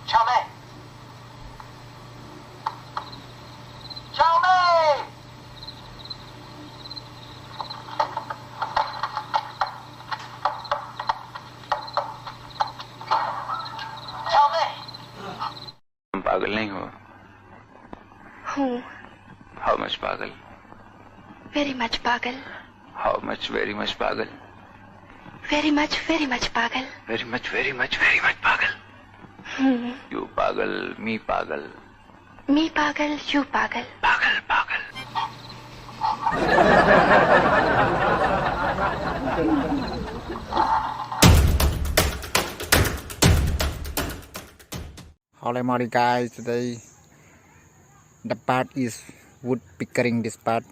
Chào mẹ. Chào mẹ. Chào mẹ. पागल नहीं हो हूँ हाउ मच पागल वेरी मच पागल हाउ मच वेरी मच पागल वेरी मच पागल वेरी मच पागल यू पागल मी पागल मी पागल यू पागल पागल पागल Hello morning guys, today the part is wood pickering this part.